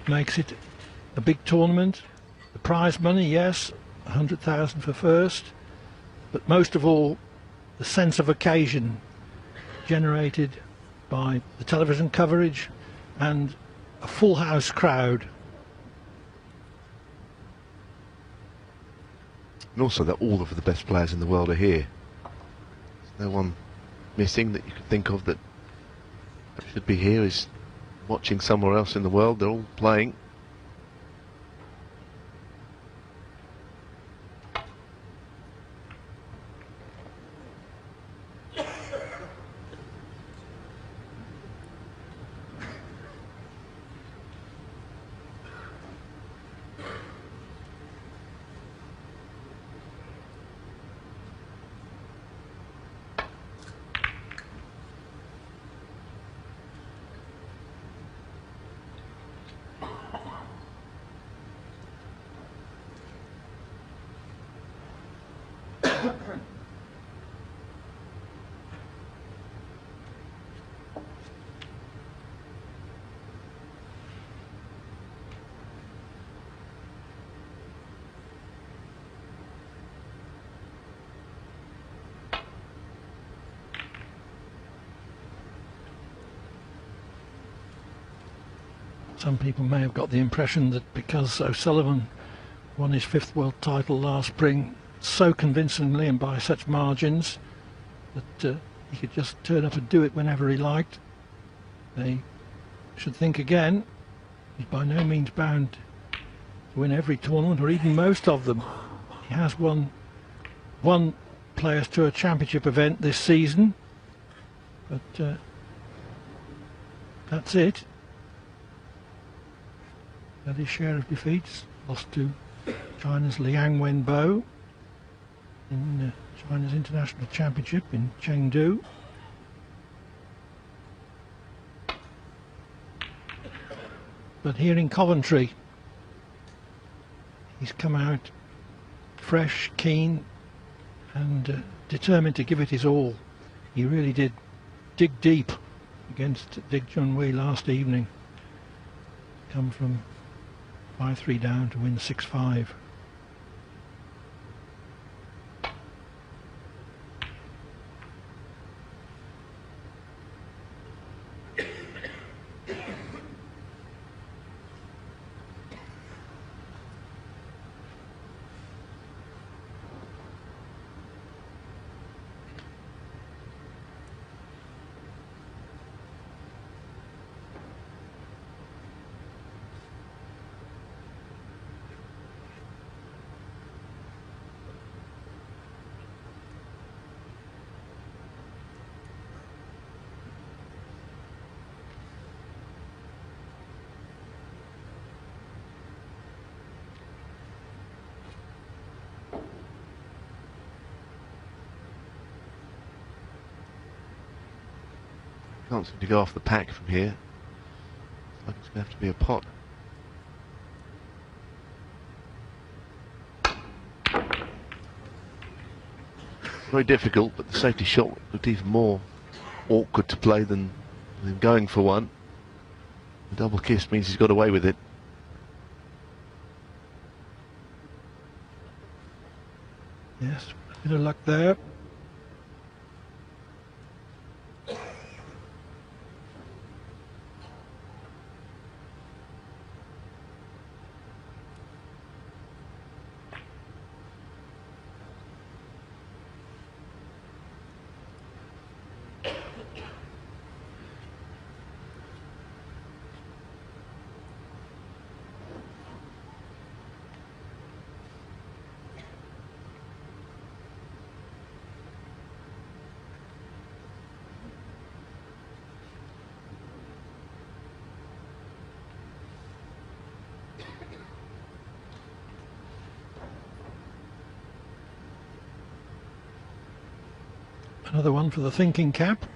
what makes it a big tournament. The prize money, yes, 100,000 for first, but most of all, the sense of occasion generated by the television coverage and a full house crowd. And also that all of the best players in the world are here. There's no one missing that you could think of that should be here is watching somewhere else in the world. They're all playing. Some people may have got the impression that because O'Sullivan won his 5th world title last spring so convincingly and by such margins that he could just turn up and do it whenever he liked. They should think again. He's by no means bound to win every tournament or even most of them. He has won one Players Tour Championship event this season, but that's it. Had his share of defeats, lost to China's Liang Wenbo in China's International Championship in Chengdu. But here in Coventry, he's come out fresh, keen and determined to give it his all. He really did dig deep against Dig Junhui last evening. Come from 5-3 down to win 6-5. Can't seem to go off the pack from here. Looks like it's going to have to be a pot. Very difficult, but the safety shot looked even more awkward to play than going for one. The double kiss means he's got away with it. Yes, a bit of luck there. Another one for the thinking cap.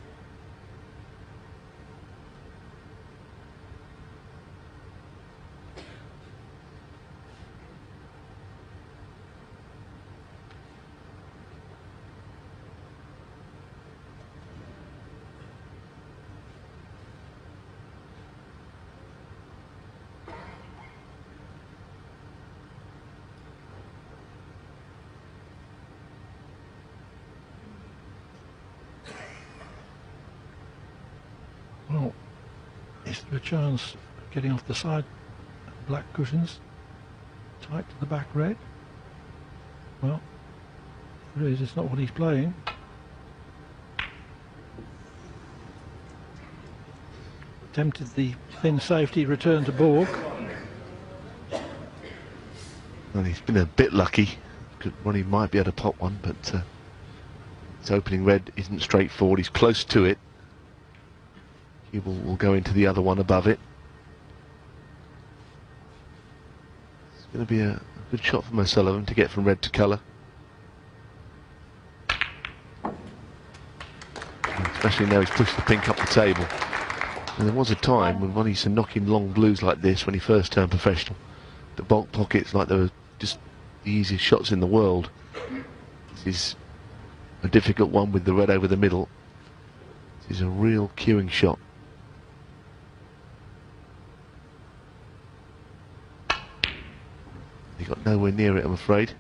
a chance of getting off the side. Black cushions, tight to the back red. Well, there is, it's not what he's playing. Attempted the thin safety return to baulk. Well, he's been a bit lucky. Ronnie might be able to pop one, but his opening red isn't straightforward. He's close to it. He will go into the other one above it. It's going to be a good shot from O'Sullivan to get from red to colour. Especially now he's pushed the pink up the table. And there was a time when Ronnie used to knock in long blues like this when he first turned professional. The bulk pockets like they were just the easiest shots in the world. This is a difficult one with the red over the middle. This is a real queuing shot. He got nowhere near it, I'm afraid.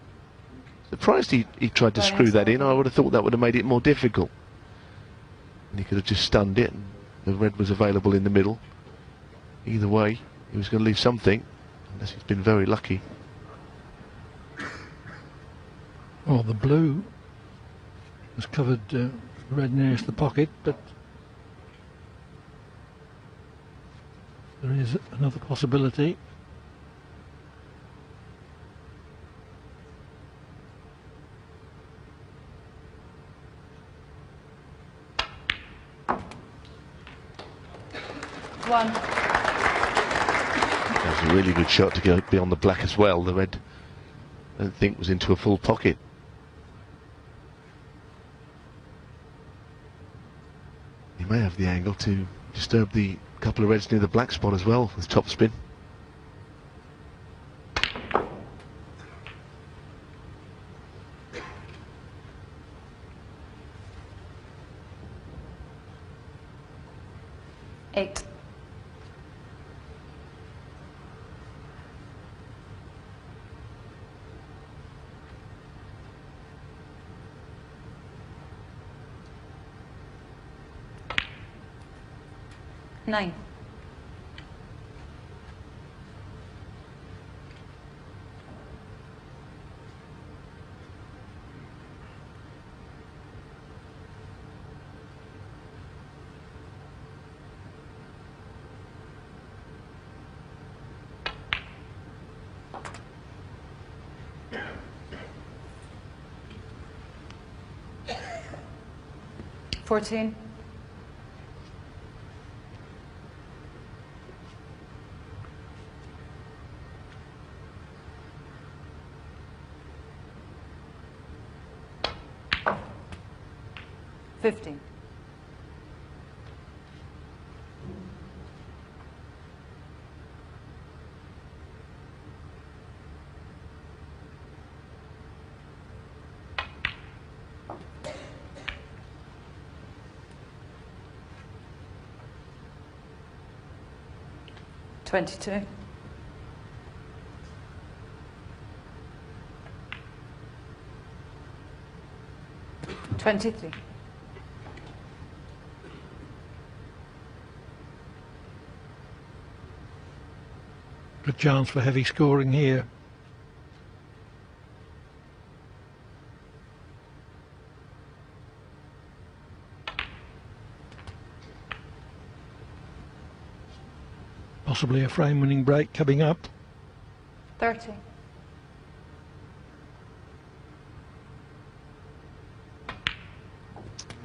Surprised he tried to screw that in. I would have thought that would have made it more difficult. And he could have just stunned it, and the red was available in the middle. Either way, he was going to leave something, unless he's been very lucky. Well, the blue was covered the red nearest the pocket, but there is another possibility. One. That was a really good shot to go beyond the black as well. The red, I don't think, was into a full pocket. He may have the angle to disturb the couple of reds near the black spot as well with top spin. Eight. Nine. Fourteen. 15. $22. 23. Good chance for heavy scoring here. Possibly a frame-winning break coming up. 30.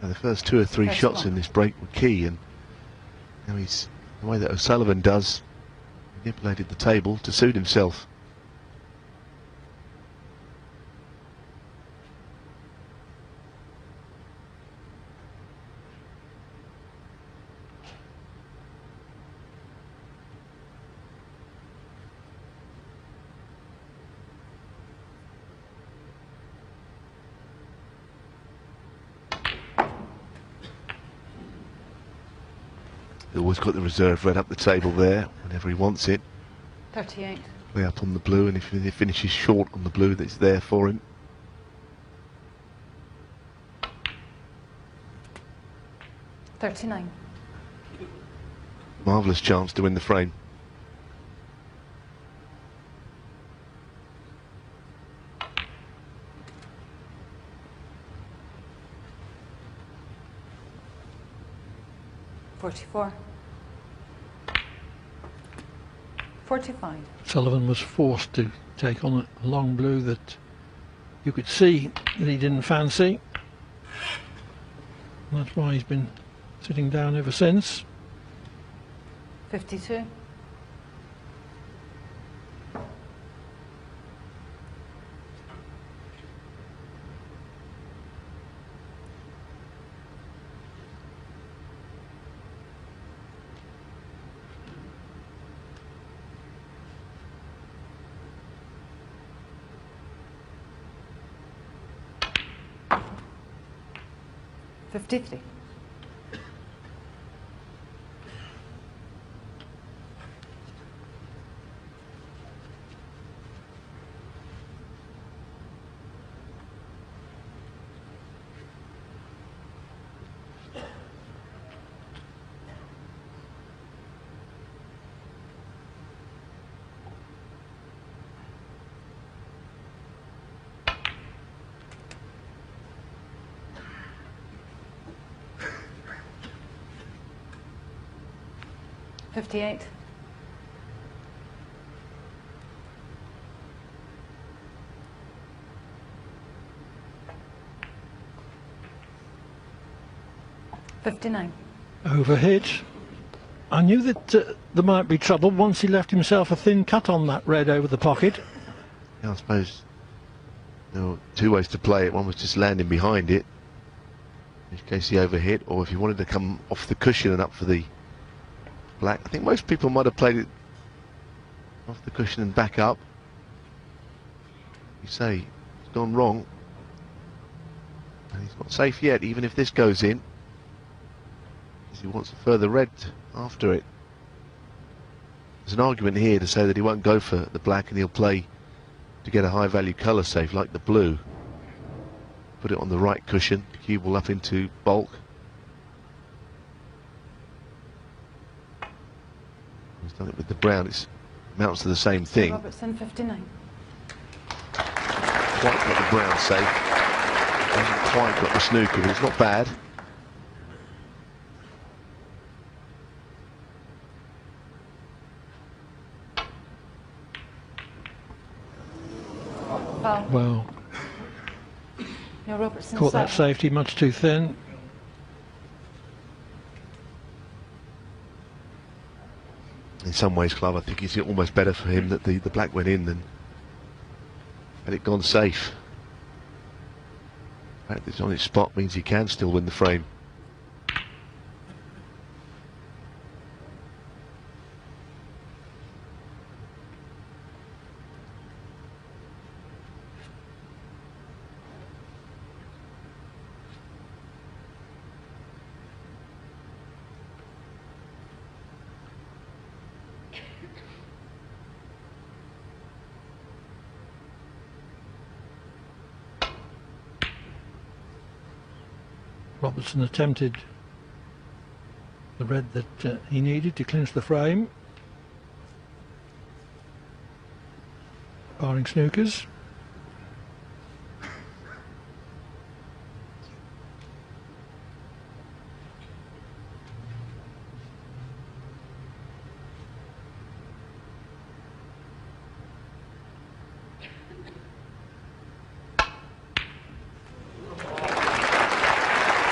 The first two or three That's shots one. in this break were key, and now he's, the way that O'Sullivan does, manipulated the table to suit himself. He's always got the reserve red up the table there whenever he wants it. 38. Way up on the blue, and if he finishes short on the blue, that's there for him. 39. Marvellous chance to win the frame. $44. $45. Sullivan was forced to take on a long blue that you could see that he didn't fancy. And that's why he's been sitting down ever since. 52. $53. $58. $59. Overhit. I knew that there might be trouble once he left himself a thin cut on that red over the pocket. Yeah, I suppose there were two ways to play it. One was just landing behind it, in case he overhit, or if he wanted to come off the cushion and up for the black. I think most people might have played it off the cushion and back up. You say it's gone wrong, and he's not safe yet, even if this goes in, because he wants a further red after it. There's an argument here to say that he won't go for the black and he'll play to get a high value colour safe like the blue. Put it on the right cushion, cue ball up into bulk. He's done it with the brown. It amounts to the same thing. Robertson, 59. Quite got the brown safe. Hasn't quite got the snooker, but it's not bad. Foul. Well, Neil Robertson, caught that 7. safety much too thin. In some ways, Clive, I think it's almost better for him that the black went in than had it gone safe. The fact that it's on its spot means he can still win the frame. Robertson attempted the red that he needed to clinch the frame, barring snookers.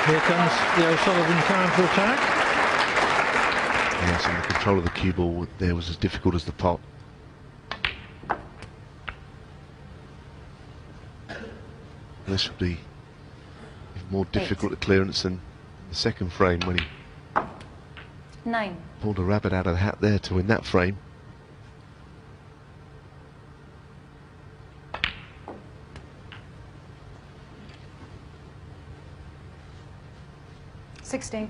Here comes the O'Sullivan counter-attack. Yes, and the control of the cue ball there was as difficult as the pot. This would be even more difficult at clearance than the second frame when he 9. pulled a rabbit out of the hat there to win that frame. $16.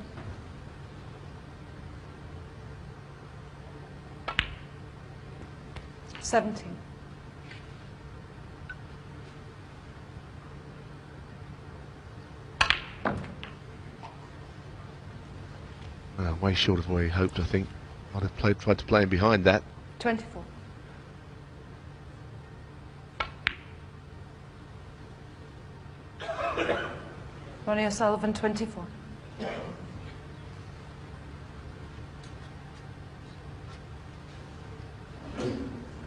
$17. Way short of where he hoped, I think. I'd have tried to play him behind that. 24. Ronnie O'Sullivan, 24.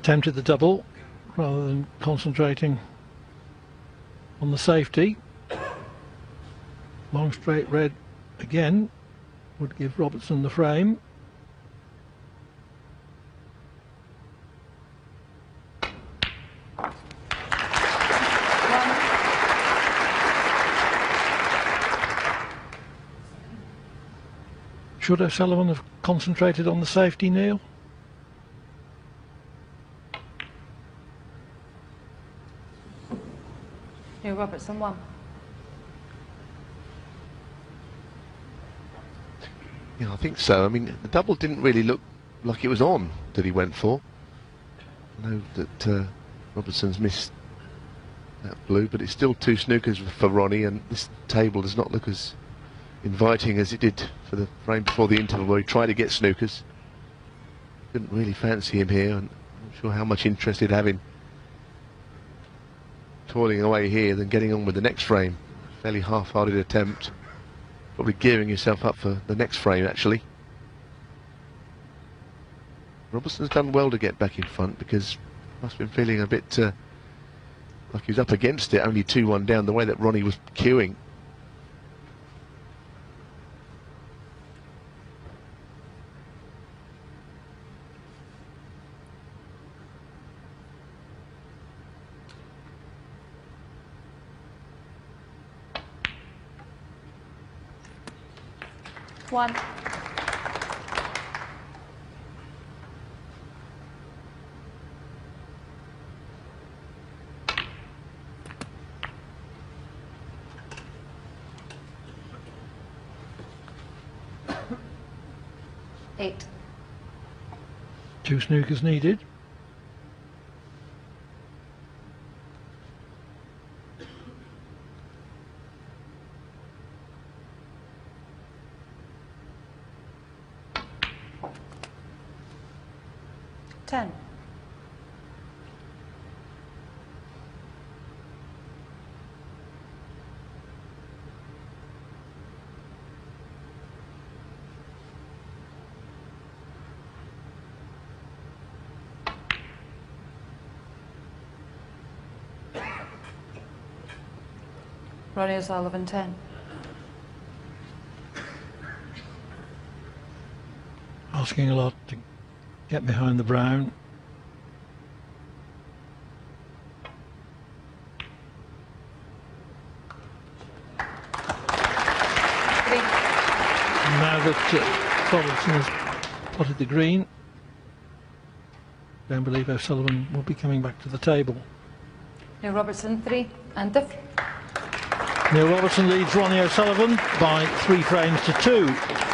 Attempted the double rather than concentrating on the safety. Long straight red again would give Robertson the frame. Should O'Sullivan have concentrated on the safety, Neil? Neil Robertson, 1. Yeah, I think so. I mean, the double didn't really look like it was on that he went for. I know that Robertson's missed that blue, but it's still 2 snookers for Ronnie, and this table does not look as inviting as it did for the frame before the interval, where he tried to get snookers. Couldn't really fancy him here, and I'm not sure how much interest he'd have in toiling away here than getting on with the next frame. Fairly half-hearted attempt. Probably gearing yourself up for the next frame, actually. Robertson's done well to get back in front, because must have been feeling a bit like he was up against it, only 2-1 down, the way that Ronnie was queuing. One. Eight. 2 snookers needed. Ten. Ronnie O'Sullivan, 10. Asking a lot to get behind the brown. Now that Robertson has plotted the green, I don't believe O'Sullivan will be coming back to the table. Neil Robertson, 3 and diff. Neil Robertson leads Ronnie O'Sullivan by 3 frames to 2.